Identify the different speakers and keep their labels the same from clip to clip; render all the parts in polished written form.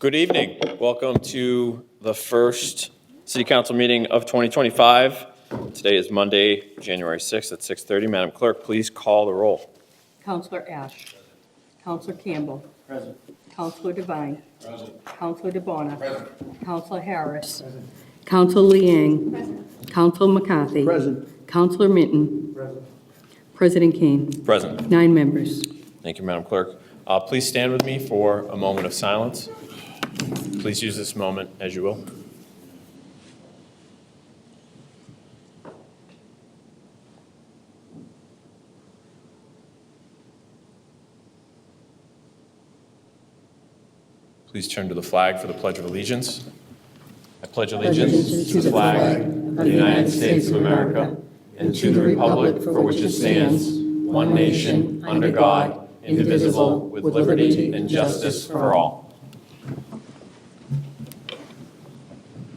Speaker 1: Good evening. Welcome to the first City Council meeting of 2025. Today is Monday, January 6th at 6:30. Madam Clerk, please call the roll.
Speaker 2: Counselor Ash. Counselor Campbell.
Speaker 3: Present.
Speaker 2: Counselor Devine.
Speaker 3: Present.
Speaker 2: Counselor DeBona.
Speaker 3: Present.
Speaker 2: Counselor Harris. Counselor Liang. Counselor McCarthy.
Speaker 3: Present.
Speaker 2: Counselor Minton.
Speaker 3: Present.
Speaker 2: President Kane.
Speaker 1: Present.
Speaker 2: 9 members.
Speaker 1: Thank you, Madam Clerk. Please stand with me for a moment of silence. Please use this moment as you will. Please turn to the flag for the Pledge of Allegiance. I pledge allegiance to the flag of the United States of America and to the republic for which it stands, one nation, under God, indivisible, with liberty and justice for all.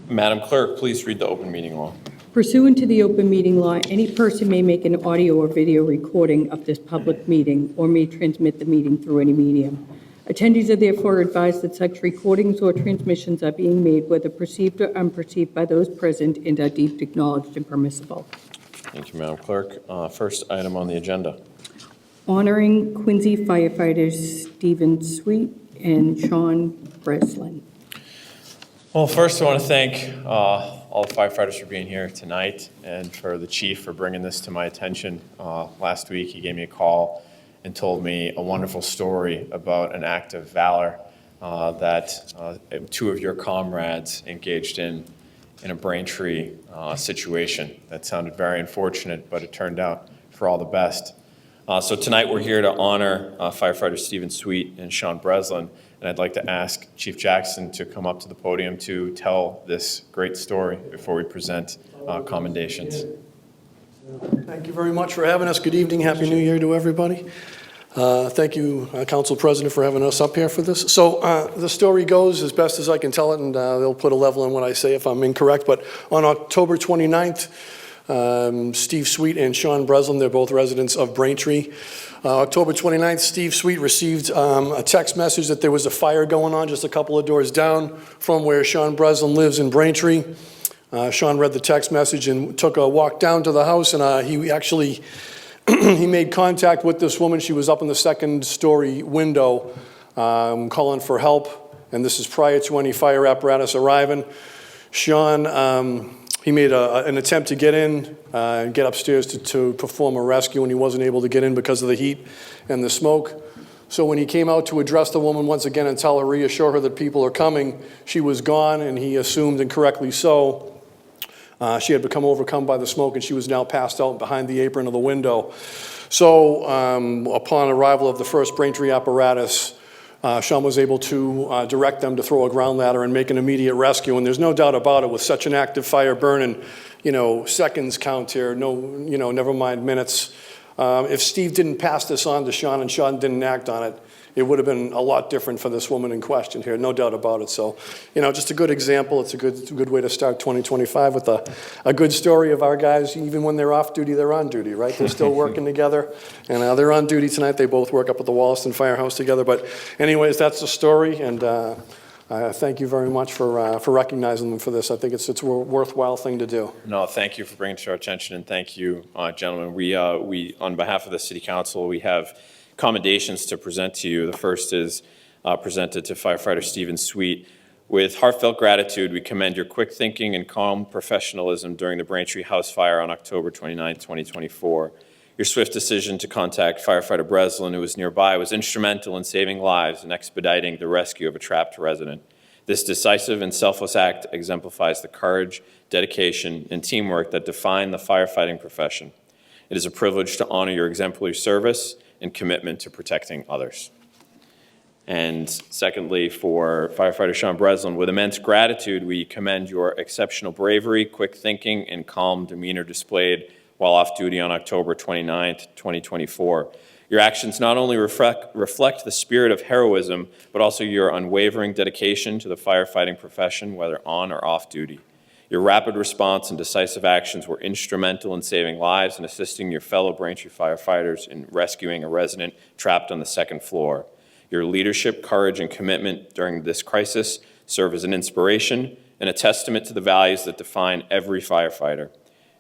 Speaker 1: Madam Clerk, please read the open meeting law.
Speaker 2: Pursuant to the open meeting law, any person may make an audio or video recording of this public meeting or may transmit the meeting through any medium. Attendees are therefore advised that such recordings or transmissions are being made, whether perceived or unperceived, by those present and are deemed acknowledged and permissible.
Speaker 1: Thank you, Madam Clerk. First item on the agenda.
Speaker 2: Honoring Quincy firefighters Stephen Sweet and Sean Breslin.
Speaker 1: Well, first I want to thank all the firefighters for being here tonight and for the chief for bringing this to my attention. Last week he gave me a call and told me a wonderful story about an act of valor that two of your comrades engaged in a Braintree situation. That sounded very unfortunate, but it turned out for all the best. So tonight we're here to honor firefighters Stephen Sweet and Sean Breslin, and I'd like to ask Chief Jackson to come up to the podium to tell this great story before we present commendations.
Speaker 3: Thank you very much for having us. Good evening. Happy New Year to everybody. Thank you, Council President, for having us up here for this. So the story goes as best as I can tell it, and they'll put a level on what I say if I'm incorrect, but on October 29th, Steve Sweet and Sean Breslin, they're both residents of Braintree. October 29th, Steve Sweet received a text message that there was a fire going on just a couple of doors down from where Sean Breslin lives in Braintree. Sean read the text message and took a walk down to the house, and he actually he made contact with this woman. She was up in the second-story window calling for help, and this is prior to any fire apparatus arriving. Sean, he made an attempt to get in and get upstairs to perform a rescue, and he wasn't able to get in because of the heat and the smoke. So when he came out to address the woman once again and reassure her that people are coming, she was gone, and he assumed, and correctly so, she had become overcome by the smoke, and she was now passed out behind the apron of the window. So upon arrival of the first Braintree apparatus, Sean was able to direct them to throw a ground ladder and make an immediate rescue. And there's no doubt about it, with such an active fire burning, seconds count here, never mind minutes. If Steve didn't pass this on to Sean and Sean didn't act on it, it would have been a lot different for this woman in question here, no doubt about it. So, just a good example. It's a good way to start 2025 with a good story of our guys. Even when they're off duty, they're on duty, right? They're still working together, and they're on duty tonight. They both work up at the Wollaston Firehouse together. But anyways, that's the story, and thank you very much for recognizing them for this. I think it's a worthwhile thing to do.
Speaker 1: No, thank you for bringing it to our attention, and thank you, gentlemen. We, on behalf of the City Council, we have commendations to present to you. The first is presented to firefighter Stephen Sweet. With heartfelt gratitude, we commend your quick thinking and calm professionalism during the Braintree House fire on October 29, 2024. Your swift decision to contact firefighter Breslin, who was nearby, was instrumental in saving lives and expediting the rescue of a trapped resident. This decisive and selfless act exemplifies the courage, dedication, and teamwork that define the firefighting profession. It is a privilege to honor your exemplary service and commitment to protecting others. And secondly, for firefighter Sean Breslin, with immense gratitude, we commend your exceptional bravery, quick thinking, and calm demeanor displayed while off duty on October 29th, 2024. Your actions not only reflect the spirit of heroism, but also your unwavering dedication to the firefighting profession, whether on or off duty. Your rapid response and decisive actions were instrumental in saving lives and assisting your fellow Braintree firefighters in rescuing a resident trapped on the second floor. Your leadership, courage, and commitment during this crisis serve as an inspiration and a testament to the values that define every firefighter.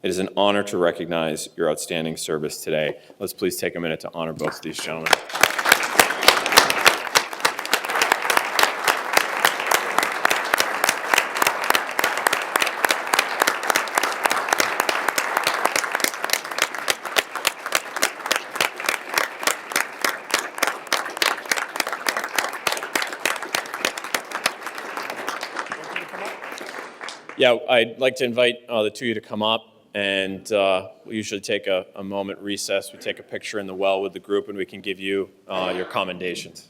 Speaker 1: It is an honor to recognize your outstanding service today. Let's please take a minute to honor both of these gentlemen. Yeah, I'd like to invite the two of you to come up, and we usually take a moment recess. We take a picture in the well with the group, and we can give you your commendations.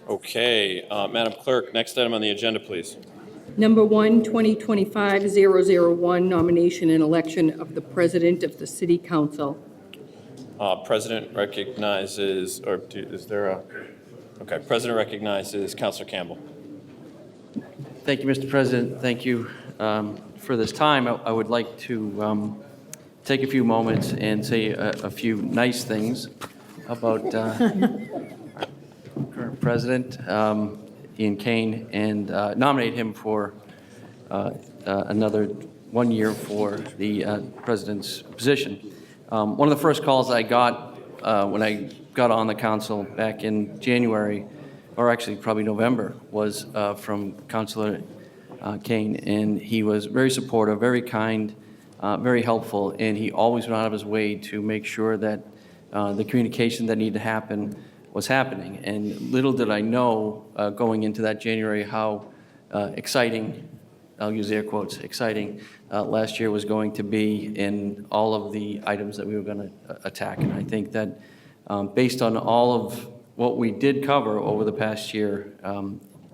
Speaker 1: Okay, Madam Clerk, next item on the agenda, please.
Speaker 2: Number 1, 2025-001, nomination and election of the President of the City Council.
Speaker 1: President recognizes, or is there a, okay, President recognizes Councilor Campbell.
Speaker 4: Thank you, Mr. President. Thank you for this time. I would like to take a few moments and say a few nice things about current President, Ian Kane, and nominate him for another 1 year for the President's position. One of the first calls I got when I got on the council back in January, or actually probably November, was from Councilor Kane, and he was very supportive, very kind, very helpful, and he always went out of his way to make sure that the communication that needed to happen was happening. And little did I know going into that January how exciting, I'll use air quotes, exciting last year was going to be in all of the items that we were going to attack. And I think that based on all of what we did cover over the past year,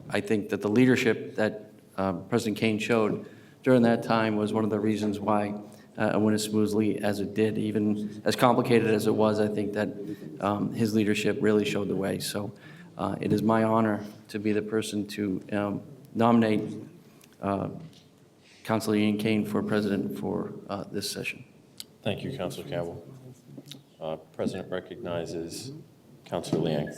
Speaker 4: I think that the leadership that President Kane showed during that time was one of the reasons why it went as smoothly as it did. Even as complicated as it was, I think that his leadership really showed the way. So it is my honor to be the person to nominate Councilor Ian Kane for president for this session.
Speaker 1: Thank you, Councilor Campbell. President recognizes Councilor Liang.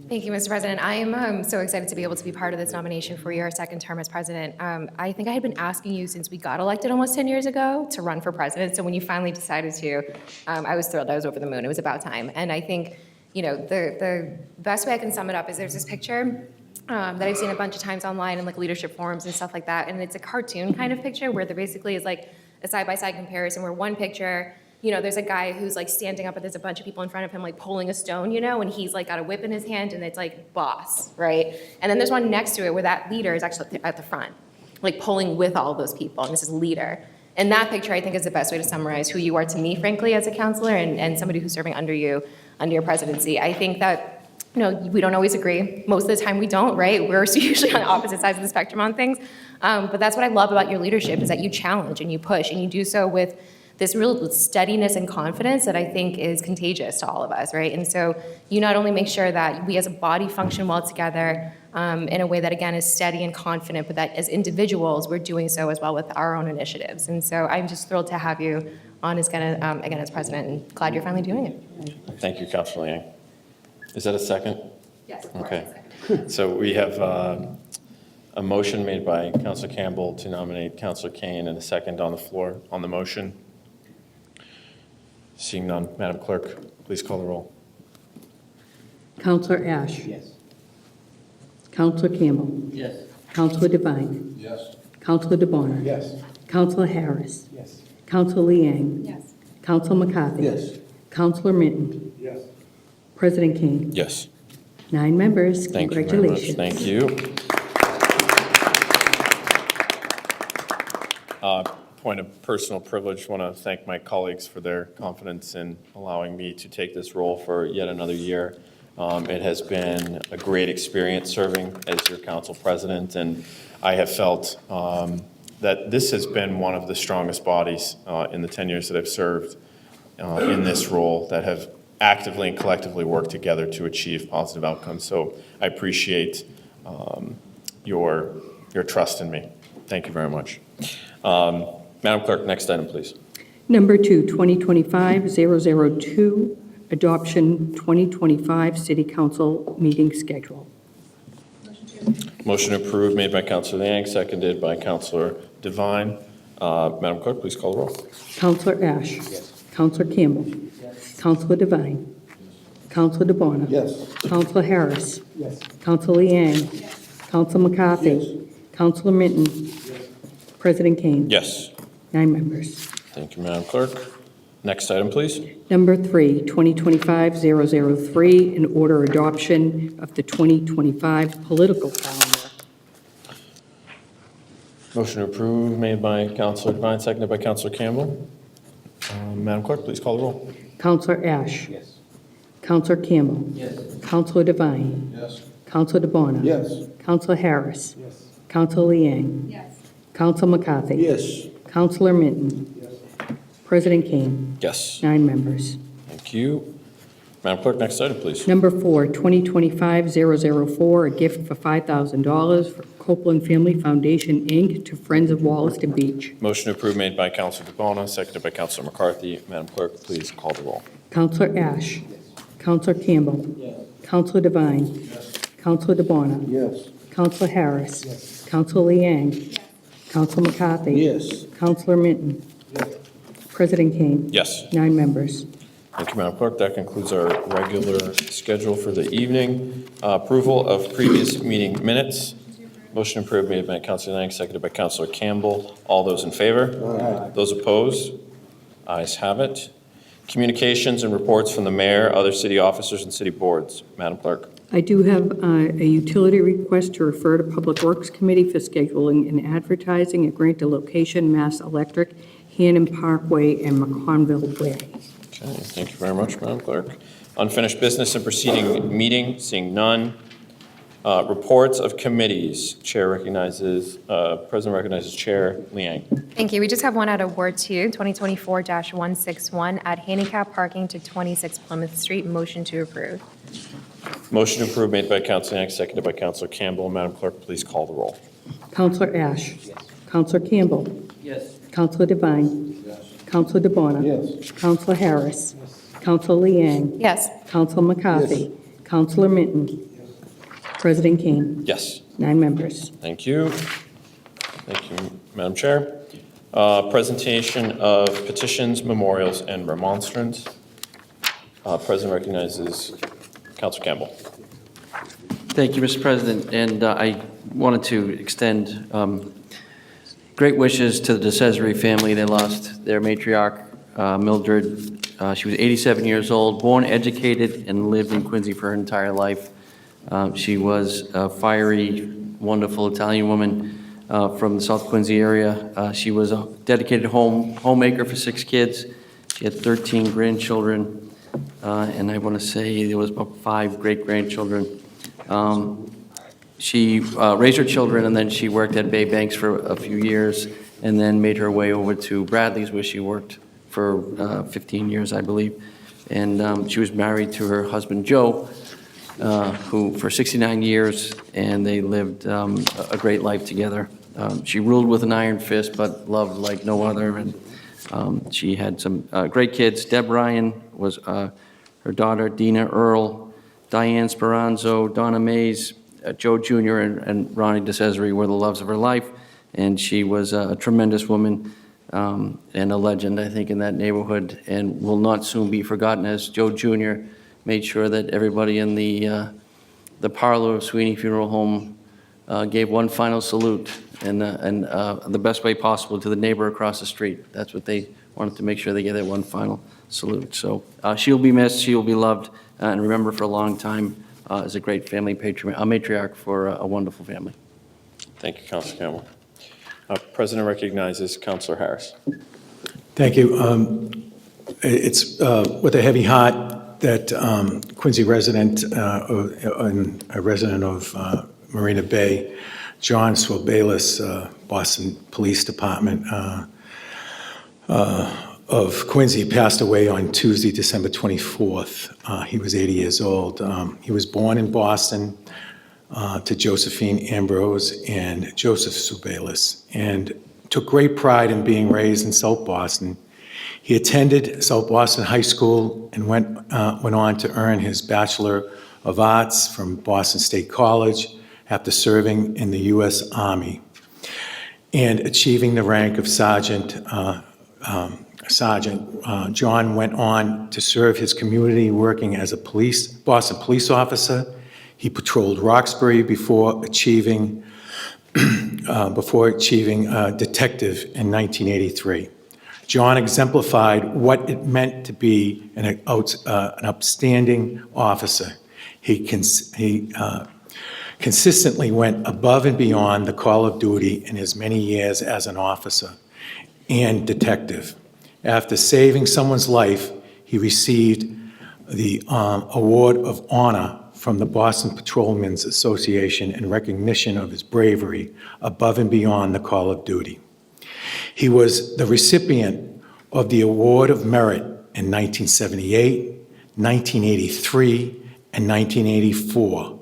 Speaker 5: Thank you, Mr. President. I am so excited to be able to be part of this nomination for your second term as president. I think I had been asking you since we got elected almost 10 years ago to run for president. So when you finally decided to, I was thrilled. I was over the moon. It was about time. And I think, you know, the best way I can sum it up is there's this picture that I've seen a bunch of times online in like leadership forums and stuff like that. And it's a cartoon kind of picture where there basically is like a side-by-side comparison where one picture, you know, there's a guy who's like standing up, but there's a bunch of people in front of him like pulling a stone, you know, and he's like got a whip in his hand and it's like boss, right? And then there's one next to it where that leader is actually at the front, like pulling with all those people, and this is leader. And that picture, I think, is the best way to summarize who you are to me, frankly, as a counselor and somebody who's serving under you, under your presidency. I think that, you know, we don't always agree. Most of the time we don't, right? We're usually on opposite sides of the spectrum on things. But that's what I love about your leadership is that you challenge and you push and you do so with this real steadiness and confidence that I think is contagious to all of us, right? And so you not only make sure that we as a body function well together in a way that, again, is steady and confident, but that as individuals, we're doing so as well with our own initiatives. And so I'm just thrilled to have you on as, again, as president, and glad you're finally doing it.
Speaker 1: Thank you, Councilor Liang. Is that a second?
Speaker 5: Yes.
Speaker 1: Okay. So we have a motion made by Councilor Campbell to nominate Councilor Kane and a second on the floor on the motion. Seeing none, Madam Clerk, please call the roll.
Speaker 2: Counselor Ash.
Speaker 6: Yes.
Speaker 2: Counselor Campbell.
Speaker 6: Yes.
Speaker 2: Counselor Devine.
Speaker 6: Yes.
Speaker 2: Counselor DeBona.
Speaker 6: Yes.
Speaker 2: Counselor Harris.
Speaker 6: Yes.
Speaker 2: Counselor Liang.
Speaker 5: Yes.
Speaker 2: Counselor McCarthy.
Speaker 6: Yes.
Speaker 2: Counselor Minton.
Speaker 6: Yes.
Speaker 2: President Kane.
Speaker 1: Yes.
Speaker 2: 9 members.
Speaker 1: Thank you very much.
Speaker 2: Congratulations.
Speaker 1: Thank you. Point of personal privilege, want to thank my colleagues for their confidence in allowing me to take this role for yet another year. It has been a great experience serving as your council president, and I have felt that this has been one of the strongest bodies in the 10 years that I've served in this role that have actively and collectively worked together to achieve positive outcomes. So I appreciate your trust in me. Thank you very much. Madam Clerk, next item, please.
Speaker 2: Number 2, 2025-002, adoption 2025 City Council meeting schedule.
Speaker 1: Motion approved made by Councilor Liang, seconded by Councilor Devine. Madam Clerk, please call the roll.
Speaker 2: Counselor Ash.
Speaker 6: Yes.
Speaker 2: Counselor Campbell.
Speaker 6: Yes.
Speaker 2: Counselor Devine. Counselor DeBona.
Speaker 6: Yes.
Speaker 2: Counselor Harris.
Speaker 6: Yes.
Speaker 2: Counselor Liang. Counselor McCarthy.
Speaker 6: Yes.
Speaker 2: Counselor Minton. President Kane.
Speaker 1: Yes.
Speaker 2: 9 members.
Speaker 1: Thank you, Madam Clerk. Next item, please.
Speaker 2: Number 3, 2025-003, in order adoption of the 2025 political calendar.
Speaker 1: Motion approved made by Councilor Devine, seconded by Councilor Campbell. Madam Clerk, please call the roll.
Speaker 2: Counselor Ash.
Speaker 6: Yes.
Speaker 2: Counselor Campbell.
Speaker 6: Yes.
Speaker 2: Counselor Devine.
Speaker 6: Yes.
Speaker 2: Counselor DeBona.
Speaker 6: Yes.
Speaker 2: Counselor Harris.
Speaker 6: Yes.
Speaker 2: Counselor Liang.
Speaker 5: Yes.
Speaker 2: Counselor McCarthy.
Speaker 6: Yes.
Speaker 2: Counselor Minton.
Speaker 6: Yes.
Speaker 2: President Kane.
Speaker 1: Yes.
Speaker 2: 9 members.
Speaker 1: Thank you. Madam Clerk, next item, please.
Speaker 2: Number 4, 2025-004, a gift for $5,000 for Copeland Family Foundation, Inc., to Friends of Wollaston Beach.
Speaker 1: Motion approved made by Councilor DeBona, seconded by Councilor McCarthy. Madam Clerk, please call the roll.
Speaker 2: Counselor Ash. Counselor Campbell.
Speaker 6: Yes.
Speaker 2: Counselor Devine.
Speaker 6: Yes.
Speaker 2: Counselor DeBona.
Speaker 6: Yes.
Speaker 2: Counselor Harris.
Speaker 6: Yes.
Speaker 2: Counselor Liang. Counselor McCarthy.
Speaker 6: Yes.
Speaker 2: Counselor Minton.
Speaker 6: Yes.
Speaker 2: President Kane.
Speaker 1: Yes.
Speaker 2: 9 members.
Speaker 1: Thank you, Madam Clerk. That concludes our regular schedule for the evening. Approval of previous meeting minutes. Motion approved made by Councilor Liang, seconded by Councilor Campbell. All those in favor?
Speaker 6: Aye.
Speaker 1: Those opposed? Ayes have it. Communications and reports from the mayor, other city officers, and city boards. Madam Clerk.
Speaker 2: I do have a utility request to refer to Public Works Committee for scheduling and advertising at Grant a location, Mass Electric, Hannon Parkway, and McConville Way.
Speaker 1: Okay, thank you very much, Madam Clerk. Unfinished business and proceeding meeting, seeing none. Reports of committees. President recognizes Chair Liang.
Speaker 5: Thank you. We just have one out of Ward 2, 2024-161, add handicap parking to 26 Plymouth Street. Motion to approve.
Speaker 1: Motion approved made by Councilor Liang, seconded by Councilor Campbell. Madam Clerk, please call the roll.
Speaker 2: Counselor Ash. Counselor Campbell.
Speaker 6: Yes.
Speaker 2: Counselor Devine.
Speaker 6: Yes.
Speaker 2: Counselor DeBona.
Speaker 6: Yes.
Speaker 2: Counselor Harris. Counselor Liang.
Speaker 5: Yes.
Speaker 2: Counselor McCarthy. Counselor Minton. President Kane.
Speaker 1: Yes.
Speaker 2: 9 members.
Speaker 1: Thank you. Thank you, Madam Chair. Presentation of petitions, memorials, and remonstrance. President recognizes Councilor Campbell.
Speaker 4: Thank you, Mr. President, and I wanted to extend great wishes to the DeCesare family. They lost their matriarch, Mildred. She was 87 years old, born, educated, and lived in Quincy for her entire life. She was a fiery, wonderful Italian woman from the South Quincy area. She was a dedicated homemaker for 6 kids. She had 13 grandchildren, and I want to say there was about 5 great-grandchildren. She raised her children, and then she worked at Bay Banks for a few years, and then made her way over to Bradley's, where she worked for 15 years, I believe. And she was married to her husband, Joe, who for 69 years, and they lived a great life together. She ruled with an iron fist, but loved like no other, and she had some great kids. Deb Ryan was her daughter, Dina Earl, Diane Speranzo, Donna Mays, Joe Jr., and Ronnie DeCesare were the loves of her life, and she was a tremendous woman and a legend, I think, in that neighborhood, and will not soon be forgotten, as Joe Jr. made sure that everybody in the parlor of Sweeney Funeral Home gave one final salute, and the best way possible, to the neighbor across the street. That's what they wanted to make sure they gave that one final salute. So she'll be missed, she will be loved, and remembered for a long time as a great family matriarch for a wonderful family.
Speaker 1: Thank you, Councilor Campbell. President recognizes Councilor Harris.
Speaker 6: Thank you. It's with a heavy heart that Quincy resident, a resident of Marina Bay, John Swobalis, Boston Police Department of Quincy, passed away on Tuesday, December 24th. He was 80 years old. He was born in Boston to Josephine Ambrose and Joseph Swobalis, and took great pride in being raised in South Boston. He attended South Boston High School and went on to earn his Bachelor of Arts from Boston State College after serving in the U.S. Army and achieving the rank of sergeant. John went on to serve his community working as a Boston police officer. He patrolled Roxbury before achieving detective in 1983. John exemplified what it meant to be an upstanding officer. He consistently went above and beyond the call of duty in his many years as an officer and detective. After saving someone's life, he received the Award of Honor from the Boston Patrolmen's Association in recognition of his bravery above and beyond the call of duty. He was the recipient of the Award of Merit in 1978, 1983, and 1984,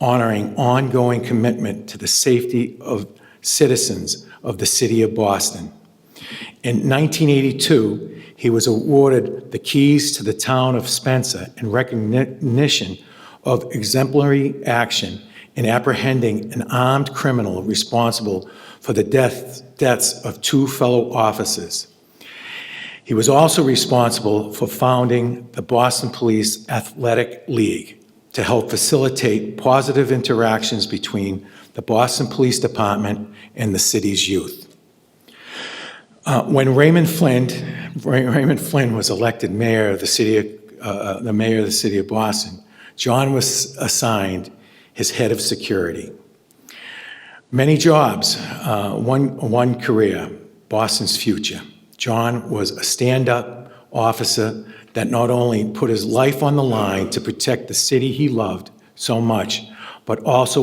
Speaker 6: honoring ongoing commitment to the safety of citizens of the city of Boston. In 1982, he was awarded the Keys to the Town of Spencer in recognition of exemplary action in apprehending an armed criminal responsible for the deaths of 2 fellow officers. He was also responsible for founding the Boston Police Athletic League to help facilitate positive interactions between the Boston Police Department and the city's youth. When Raymond Flynn was elected mayor of the city of Boston, John was assigned his head of security. Many jobs, one career, Boston's future. John was a stand-up officer that not only put his life on the line to protect the city he loved so much, but also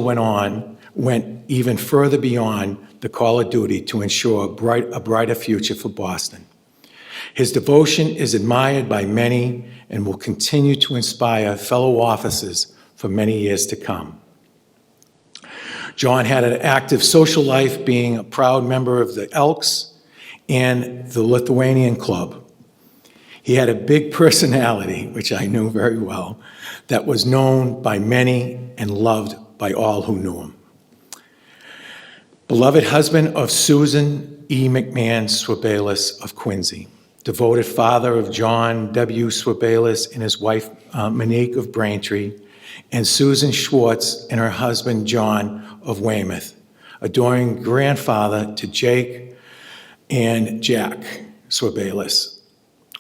Speaker 6: went even further beyond the call of duty to ensure a brighter future for Boston. His devotion is admired by many and will continue to inspire fellow officers for many years to come. John had an active social life, being a proud member of the Elks and the Lithuanian Club. He had a big personality, which I knew very well, that was known by many and loved by all who knew him. Beloved husband of Susan E. McMahon Swabelis of Quincy, devoted father of John W. Swabelis and his wife Monique of Braintree, and Susan Schwartz and her husband John of Weymouth, adoring grandfather to Jake and Jack Swabelis,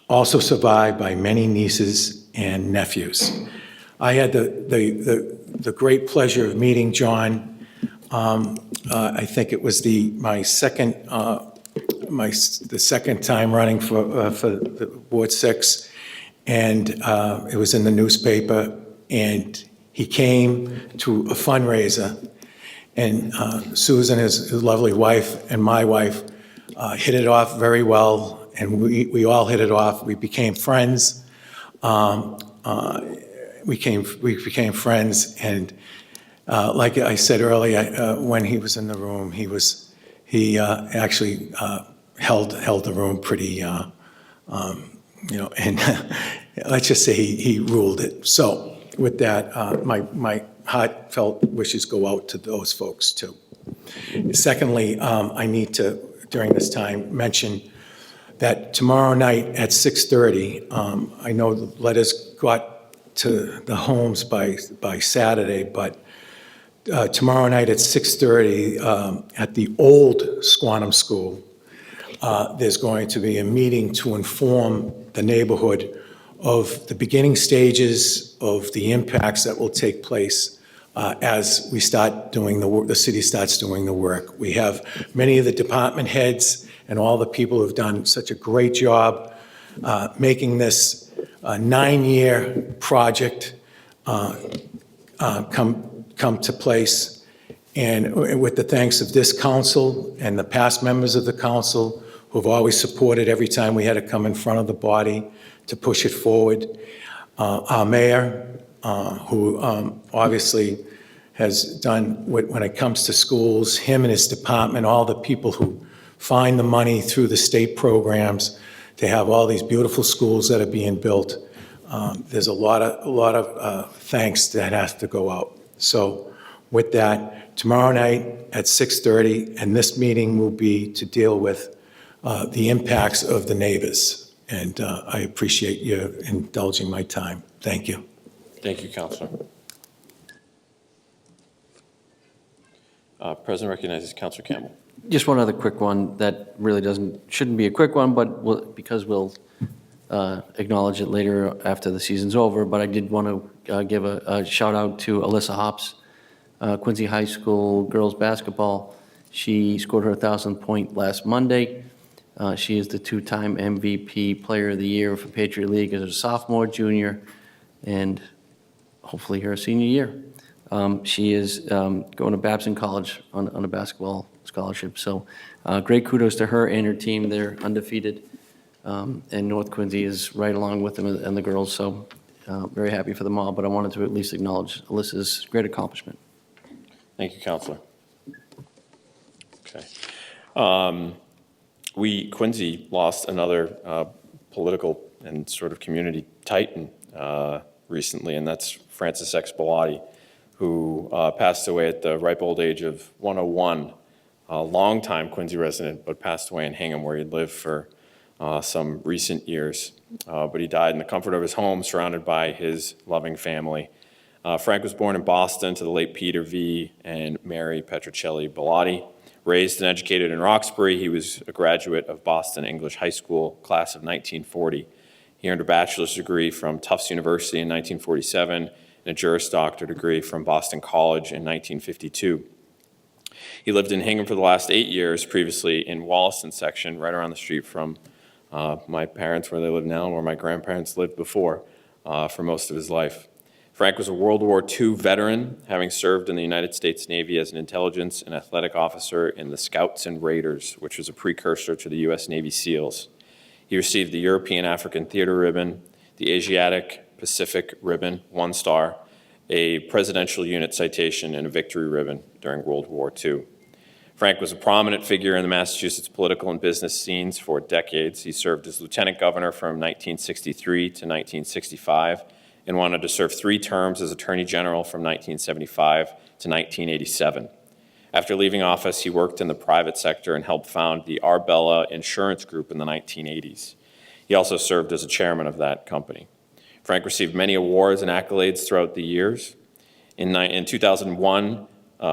Speaker 6: also survived by many nieces and nephews. I had the great pleasure of meeting John. I think it was the second time running for the Ward 6, and it was in the newspaper, and he came to a fundraiser, and Susan, his lovely wife, and my wife hit it off very well, and we all hit it off. We became friends. We became friends, and like I said earlier, when he was in the room, he actually held the room pretty, and let's just say he ruled it. So with that, my heartfelt wishes go out to those folks too. Secondly, I need to, during this time, mention that tomorrow night at 6:30, I know the letters got to the homes by Saturday, but tomorrow night at 6:30 at the old Squantum School, there's going to be a meeting to inform the neighborhood of the beginning stages of the impacts that will take place as we start doing the work, the city starts doing the work. We have many of the department heads and all the people who've done such a great job making this 9-year project come to place. And with the thanks of this council and the past members of the council who've always supported every time we had to come in front of the body to push it forward. Our mayor, who obviously has done, when it comes to schools, him and his department, all the people who find the money through the state programs to have all these beautiful schools that are being built. There's a lot of thanks that has to go out. So with that, tomorrow night at 6:30, and this meeting will be to deal with the impacts of the neighbors. And I appreciate you indulging my time. Thank you.
Speaker 1: Thank you, Counselor. President recognizes Counselor Campbell.
Speaker 4: Just one other quick one that really shouldn't be a quick one, but because we'll acknowledge it later after the season's over. But I did want to give a shout out to Alyssa Hops, Quincy High School girls basketball. She scored her 1,000th point last Monday. She is the 2-time MVP Player of the Year for Patriot League as a sophomore, junior, and hopefully her senior year. She is going to Babson College on a basketball scholarship. So great kudos to her and her team. They're undefeated. And North Quincy is right along with them and the girls. So very happy for them all. But I wanted to at least acknowledge Alyssa's great accomplishment.
Speaker 1: Thank you, Counselor. Okay. Quincy lost another political and sort of community titan recently, and that's Francis X. Bellotti, who passed away at the ripe old age of 101, a longtime Quincy resident, but passed away in Hingham, where he'd lived for some recent years. But he died in the comfort of his home, surrounded by his loving family. Frank was born in Boston to the late Peter V. and Mary Petrocelli Bellotti. Raised and educated in Roxbury, he was a graduate of Boston English High School, class of 1940. He earned a bachelor's degree from Tufts University in 1947 and a Juris Doctor degree from Boston College in 1952. He lived in Hingham for the last 8 years, previously in Wollaston section, right around the street from my parents, where they live now, and where my grandparents lived before for most of his life. Frank was a World War II veteran, having served in the United States Navy as an intelligence and athletic officer in the Scouts and Raiders, which was a precursor to the U.S. Navy SEALs. He received the European African Theater Ribbon, the Asiatic Pacific Ribbon, 1 star, a Presidential Unit Citation, and a Victory Ribbon during World War II. Frank was a prominent figure in the Massachusetts political and business scenes for decades. He served as lieutenant governor from 1963 to 1965 and wanted to serve 3 terms as attorney general from 1975 to 1987. After leaving office, he worked in the private sector and helped found the Arbella Insurance Group in the 1980s. He also served as a chairman of that company. Frank received many awards and accolades throughout the years. In 2001,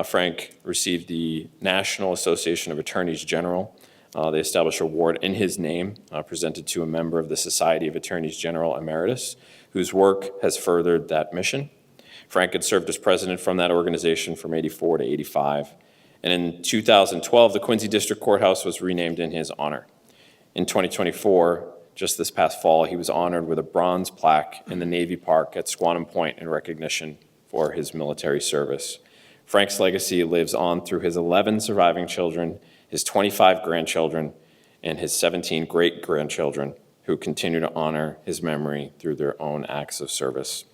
Speaker 1: Frank received the National Association of Attorneys General. They established an award in his name, presented to a member of the Society of Attorneys General Emeritus, whose work has furthered that mission. Frank had served as president from that organization from 84 to 85. And in 2012, the Quincy District Courthouse was renamed in his honor. In 2024, just this past fall, he was honored with a bronze plaque in the Navy Park at Squantum Point in recognition for his military service. Frank's legacy lives on through his 11 surviving children, his 25 grandchildren, and his 17 great-grandchildren, who continue to honor his memory through their own acts of service.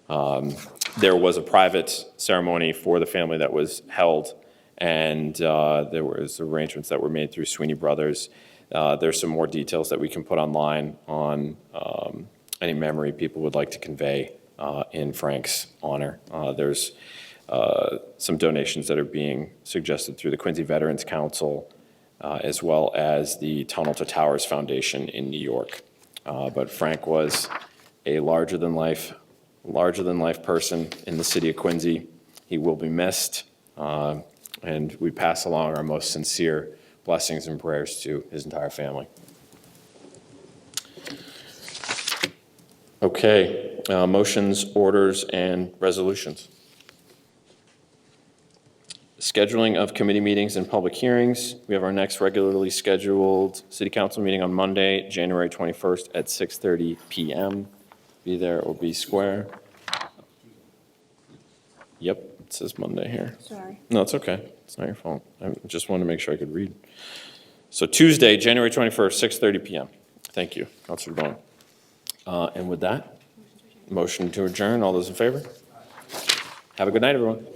Speaker 1: There was a private ceremony for the family that was held, and there was arrangements that were made through Sweeney Brothers. There's some more details that we can put online on any memory people would like to convey in Frank's honor. There's some donations that are being suggested through the Quincy Veterans Council, as well as the Tunnel to Towers Foundation in New York. But Frank was a larger-than-life person in the city of Quincy. He will be missed, and we pass along our most sincere blessings and prayers to his entire family. Okay, motions, orders, and resolutions. Scheduling of committee meetings and public hearings. We have our next regularly scheduled city council meeting on Monday, January 21st at 6:30 p.m. Be there or be square. Yep, it says Monday here.
Speaker 7: Sorry.
Speaker 1: No, it's okay. It's not your fault. I just wanted to make sure I could read. So Tuesday, January 21st, 6:30 p.m. Thank you, Councilor Bowen. And with that, motion to adjourn. All those in favor? Have a good night, everyone.